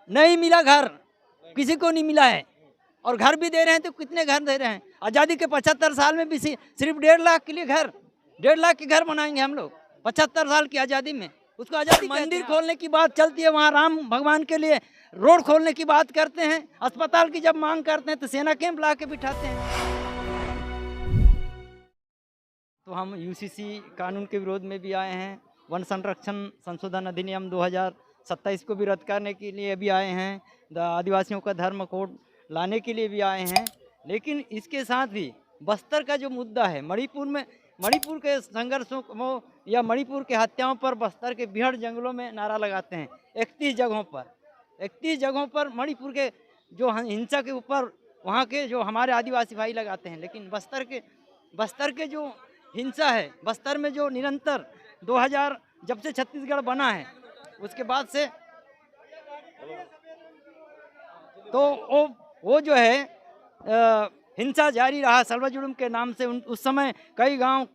नहीं मिला घर, किसी को नहीं मिला है। और घर भी दे रहे हैं तो कितने घर दे रहे हैं? आज़ादी के 75 साल में भी सिर्फ 1.5 लाख के लिए घर, 1.5 लाख के घर बनाएंगे हम लोग 75 साल की आज़ादी में। उसको आज़ादी मंदिर खोलने की बात चलती है, वहाँ राम भगवान के लिए रोड खोलने की बात करते हैं, अस्पताल की जब मांग करते हैं तो सेना कैंप ला के बिठाते हैं। तो हम यूसीसी कानून के विरोध में भी आए हैं, वन संरक्षण संशोधन अधिनियम 2027 को भी रद्द करने के लिए भी आए हैं, आदिवासियों का धर्म कोड लाने के लिए भी आए हैं। लेकिन इसके साथ भी बस्तर का जो मुद्दा है, मणिपुर के संघर्षों को या मणिपुर के हत्याओं पर बस्तर के बिहड़ जंगलों में नारा लगाते हैं। 31 जगहों पर मणिपुर के जो हिंसा के ऊपर वहाँ के जो हमारे आदिवासी भाई लगाते हैं। लेकिन बस्तर के जो हिंसा है, बस्तर में जो निरंतर 2000 जब से छत्तीसगढ़ बना है उसके बाद से तो वो जो है हिंसा जारी रहा सलवा जुलूम के नाम से। उस समय कई गांव,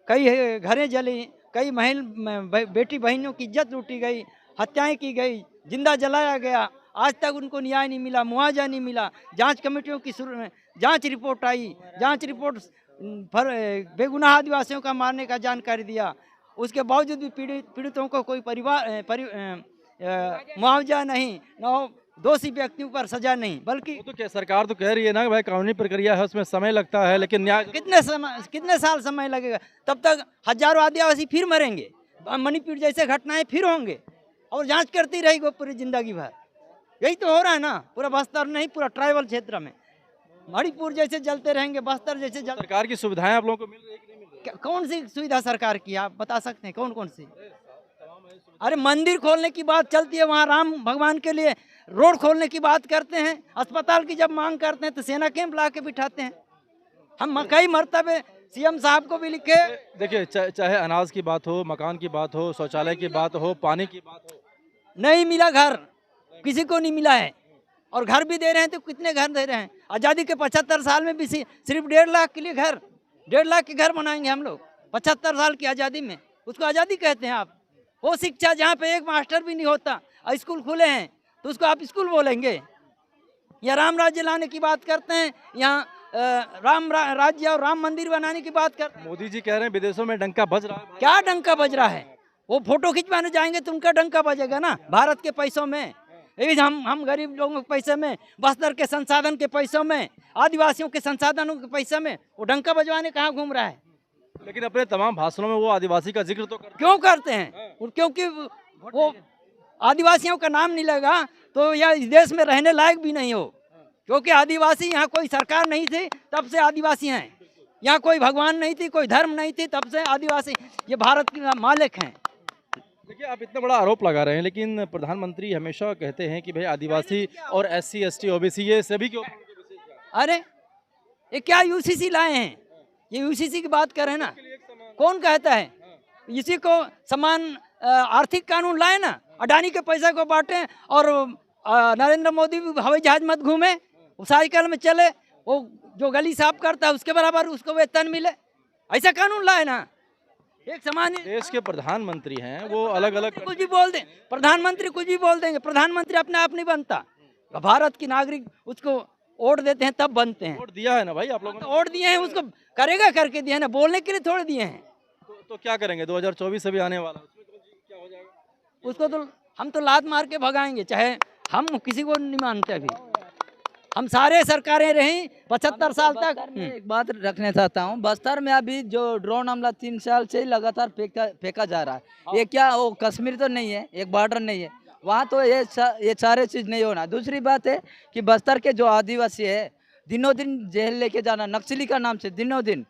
कई घरें जली, कई बेटी बहनों की इज्जत लूटी गई, हत्याएं की गई, जिंदा जलाया गया। आज तक उनको न्याय नहीं मिला, मुआवजा नहीं मिला। जांच कमेटियों की जांच रिपोर्ट आई, जांच रिपोर्ट बेगुनाह आदिवासियों का मारने का जानकारी दिया। उसके बावजूद भी पीड़ितों को कोई मुआवजा नहीं, न दोषी व्यक्तियों पर सजा नहीं। बल्कि तो क्या सरकार तो कह रही है ना कि भाई कानूनी प्रक्रिया है, उसमें समय लगता है, लेकिन न्याय कितने साल समय लगेगा? तब तक हजारों आदिवासी फिर मरेंगे, मणिपुर जैसे घटनाएं फिर होंगे और जांच करती रहेगी पूरी जिंदगी भर। यही तो हो रहा है ना, पूरा बस्तर नहीं, पूरा ट्राइबल क्षेत्र में मणिपुर जैसे जलते रहेंगे, बस्तर जैसे सरकार की सुविधाएं आप लोगों को मिल रही है कि नहीं मिल रही? कौन सी सुविधा सरकार की आप बता सकते हैं? कौन कौन सी? अरे मंदिर खोलने की बात चलती है, वहाँ राम भगवान के लिए रोड खोलने की बात करते हैं, अस्पताल की जब मांग करते हैं तो सेना कैंप ला के बिठाते हैं। हम कई मरतबे सीएम साहब को भी लिखे। देखिए, चाहे अनाज की बात हो, मकान की बात हो, शौचालय की बात हो, पानी की बात हो, नहीं मिला घर, किसी को नहीं मिला है। और घर भी दे रहे हैं तो कितने घर दे रहे हैं? आज़ादी के 75 साल में भी सिर्फ 1.5 लाख के लिए घर, 1.5 लाख के घर बनाएंगे हम लोग 75 साल की आज़ादी में। उसको आज़ादी कहते हैं आप? वो शिक्षा जहाँ पे एक मास्टर भी नहीं होता, स्कूल खुले हैं तो उसको आप स्कूल बोलेंगे? या राम राज्य लाने की बात करते हैं, यहाँ राम राज्य और राम मंदिर बनाने की बात करते हैं। मोदी जी कह रहे हैं विदेशों में डंका बज रहा है। क्या डंका बज रहा है? वो फोटो खिंचवाने जाएंगे तो उनका डंका बजेगा ना, भारत के पैसों में। हम गरीब लोगों के पैसे में, बस्तर के संसाधन के पैसों में, आदिवासियों के संसाधनों के पैसे में वो डंका बजवाने कहाँ घूम रहा है? लेकिन अपने तमाम भाषणों में वो आदिवासी का जिक्र तो क्यों करते हैं? क्योंकि वो आदिवासियों का नाम नहीं लगा तो यह इस देश में रहने लायक भी नहीं हो। क्योंकि आदिवासी, यहाँ कोई सरकार नहीं थी तब से आदिवासी हैं, यहाँ कोई भगवान नहीं थी, कोई धर्म नहीं थी, तब से आदिवासी ये भारत के मालिक हैं। देखिए, आप इतना बड़ा आरोप लगा रहे हैं, लेकिन प्रधानमंत्री हमेशा कहते हैं कि भाई आदिवासी और SC ST OBC ये सभी क्यों? अरे ये क्या यूसीसी लाए हैं? ये यूसीसी की बात कर रहे हैं ना? कौन कहता है? इसी को समान आर्थिक कानून लाए ना, अडानी के पैसे को बांटे और नरेंद्र मोदी भी हवाई जहाज मत घूमे, वो साइकिल में चले, वो जो गली साफ करता है उसके बराबर उसको वेतन मिले, ऐसा कानून लाए ना। एक समान देश के प्रधानमंत्री हैं, वो अलग अलग कुछ भी बोल दें, प्रधानमंत्री कुछ भी बोल देंगे। प्रधानमंत्री अपने आप नहीं बनता, भारत की नागरिक उसको वोट देते हैं तब बनते हैं। वोट दिया है ना भाई आप लोगों ने? वोट दिए हैं, उसको करेगा करके दिया है ना, बोलने के लिए थोड़े दिए हैं। तो क्या करेंगे? 2024 से भी आने वाला, उसमें क्या हो जाएगा? उसको तो हम तो लात मार के भगाएंगे, चाहे हम किसी को नहीं मानते। अभी हम सारे सरकारें रही 75 साल तक। मैं एक बात रखना चाहता हूँ, बस्तर में अभी जो ड्रोन हमला 3 साल से लगातार फेंका जा रहा है, ये क्या वो कश्मीर तो नहीं है, एक बॉर्डर नहीं है वहाँ, तो ये सारे चीज़ नहीं होना। दूसरी बात है कि बस्तर के जो आदिवासी है दिनों दिन जेल लेके जाना, नक्सली का नाम से दिनों दिन,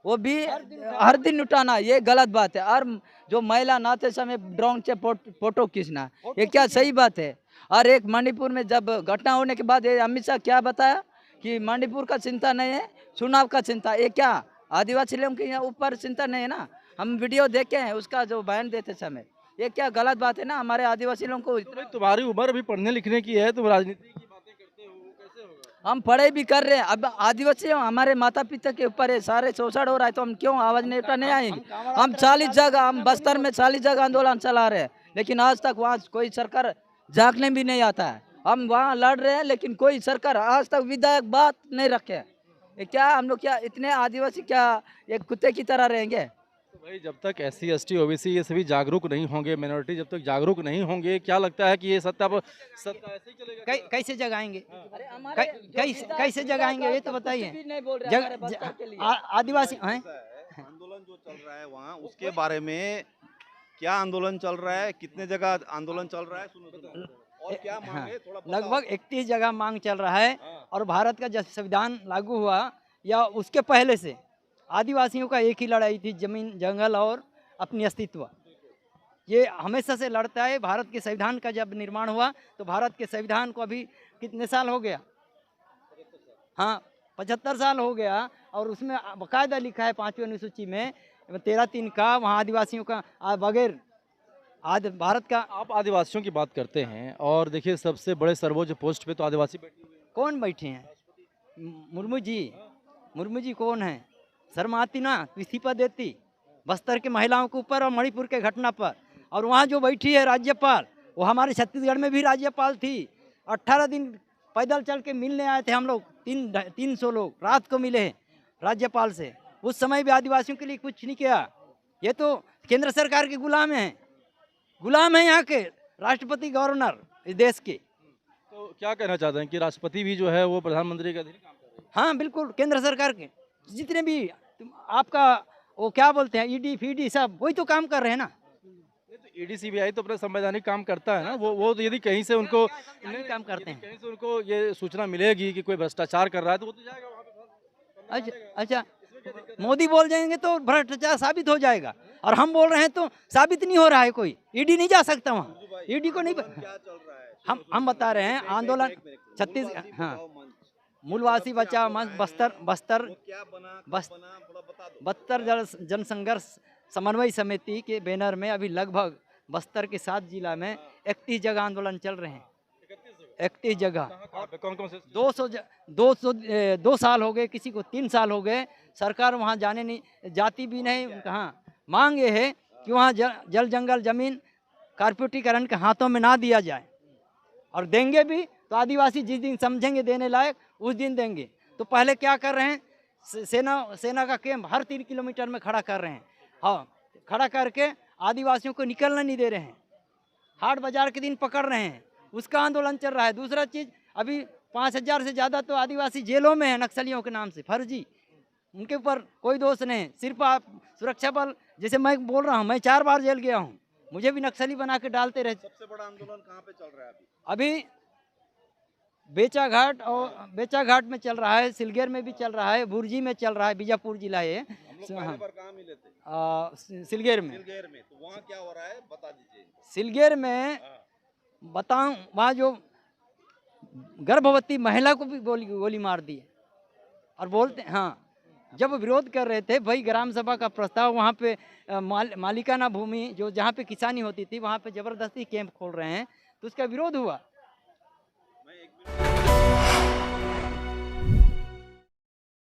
वो भी हर दिन उठाना, ये गलत बात है। और जो महिला नहाते समय ड्रोन से फोटो खींचना, ये क्या सही बात है? और एक मणिपुर में जब घटना होने के बाद ये अमित शाह क्या बताया कि मणिपुर का चिंता नहीं है, चुनाव का चिंता। ये क्या आदिवासी लोगों के ऊपर चिंता नहीं है ना? हम वीडियो देखे हैं उसका जो बयान देते समय, ये क्या गलत बात है ना? हमारे आदिवासी लोगों को तो तुम्हारी उम्र अभी पढ़ने लिखने की है, तुम राजनीति की बातें करते हो, कैसे होगा? हम पढ़ाई भी कर रहे हैं। अब आदिवासी हमारे माता पिता के ऊपर है, सारे शोषण हो रहा है, तो हम क्यों आवाज नहीं उठाने आएंगे? हम 40 जगह, हम बस्तर में 40 जगह आंदोलन चला रहे हैं, लेकिन आज तक वहाँ कोई सरकार झांकने भी नहीं आता है। हम वहाँ लड़ रहे हैं लेकिन कोई सरकार आज तक विधायक बात नहीं रखे हैं। ये क्या हम लोग क्या इतने आदिवासी क्या एक कुत्ते की तरह रहेंगे? तो भाई जब तक SC ST OBC ये सभी जागरूक नहीं होंगे, मिनोरिटी जब तक जागरूक नहीं होंगे, क्या लगता है कि ये सत्ता ऐसे ही चलेगा? कैसे जगाएंगे? अरे हमारे कैसे जगाएंगे ये तो बताइए। कुछ भी नहीं बोल रहे जग, हमारे बस्तर के लिए। आदिवासी हैं। आंदोलन जो चल रहा है वहाँ उसके बारे में क्या आंदोलन चल रहा है, कितने जगह आंदोलन चल रहा है, सुनो और क्या मांग है थोड़ा बताओ। लगभग 31 जगह मांग चल रहा है। और भारत का जब संविधान लागू हुआ या उसके पहले से आदिवासियों का एक ही लड़ाई थी, जमीन जंगल और अपनी अस्तित्व। ये हमेशा से लड़ता है। भारत के संविधान का जब निर्माण हुआ तो भारत के संविधान को अभी कितने साल हो गया? हाँ, 75 साल हो गया। और उसमें बाकायदा लिखा है 5वीं अनुसूची में 13(3) का, वहाँ आदिवासियों का बगैर भारत का। आप आदिवासियों की बात करते हैं और देखिए सबसे बड़े सर्वोच्च पोस्ट पे तो आदिवासी बैठे हुए हैं। कौन बैठे हैं? मुर्मू जी। मुर्मू जी कौन है? शर्म आती ना तो इस्तीफा देती बस्तर के महिलाओं के ऊपर और मणिपुर के घटना पर। और वहाँ जो बैठी है राज्यपाल, वो हमारे छत्तीसगढ़ में भी राज्यपाल थी। 18 दिन पैदल चल के मिलने आए थे हम लोग, 300 लोग रात को मिले हैं राज्यपाल से। उस समय भी आदिवासियों के लिए कुछ नहीं किया। ये तो केंद्र सरकार के गुलाम हैं, गुलाम हैं यहाँ के राष्ट्रपति गवर्नर इस देश के। तो क्या कहना चाहते हैं कि राष्ट्रपति भी जो है वो प्रधानमंत्री के अधीन काम कर रहे हैं? हाँ बिल्कुल, केंद्र सरकार के जितने भी आपका वो क्या बोलते हैं ईडी फीडी सब वही तो काम कर रहे हैं ना। नहीं तो ED CBI तो अपना संवैधानिक काम करता है ना। वो तो यदि कहीं से उनको काम करते हैं। कहीं से उनको ये सूचना मिलेगी कि कोई भ्रष्टाचार कर रहा है तो वो तो जाएगा वहाँ पे। अच्छा, मोदी बोल जाएंगे तो भ्रष्टाचार साबित हो जाएगा। और हम बोल रहे हैं तो साबित नहीं हो रहा है। कोई ईडी नहीं जा सकता वहाँ, ईडी को नहीं। क्या चल रहा है? हम बता रहे हैं आंदोलन छत्तीसगढ़। हाँ, मूलवासी बचाओ मंच बस्तर क्या बना बस थोड़ा बता दो। बस्तर जनसंघर्ष समन्वय समिति के बैनर में अभी लगभग बस्तर के 7 जिला में 31 जगह आंदोलन चल रहे हैं। 31 जगह, कौन कौन से? 2 साल हो गए, किसी को 3 साल हो गए। सरकार वहाँ जाने नहीं, जाती भी नहीं। कहाँ मांग ये है कि वहाँ जल जंगल जमीन कारपोरेटीकरण के हाथों में ना दिया जाए। और देंगे भी तो आदिवासी जिस दिन समझेंगे देने लायक उस दिन देंगे। तो पहले क्या कर रहे हैं, सेना का कैंप हर 3 किलोमीटर में खड़ा कर रहे हैं। हाँ, खड़ा करके आदिवासियों को निकलना नहीं दे रहे हैं। हाट बाजार के दिन पकड़ रहे हैं, उसका आंदोलन चल रहा है। दूसरा चीज़, अभी 5000 से ज़्यादा तो आदिवासी जेलों में हैं नक्सलियों के नाम से, फर्जी। उनके ऊपर कोई दोष नहीं, सिर्फ आप सुरक्षा बल। जैसे मैं बोल रहा हूँ, मैं 4 बार जेल गया हूँ, मुझे भी नक्सली बना के डालते रहे। सबसे बड़ा आंदोलन कहाँ पे चल रहा है अभी बेचाघाट और बेचाघाट में चल रहा है, सिलगेर में भी चल रहा है, बुर्जी में चल रहा है, बीजापुर जिला है। हम लोग कहाँ मिले थे? सिलगेर में। सिलगेर में। तो वहाँ क्या हो रहा है बता दीजिए। सिलगेर में बताऊं, वहाँ जो गर्भवती महिला को भी गोली मार दी है। और बोलते हाँ, जब विरोध कर रहे थे भाई, ग्राम सभा का प्रस्ताव वहाँ पे मालिकाना भूमि जो जहाँ पे किसानी होती थी वहाँ पे जबरदस्ती कैंप खोल रहे हैं, तो उसका विरोध हुआ।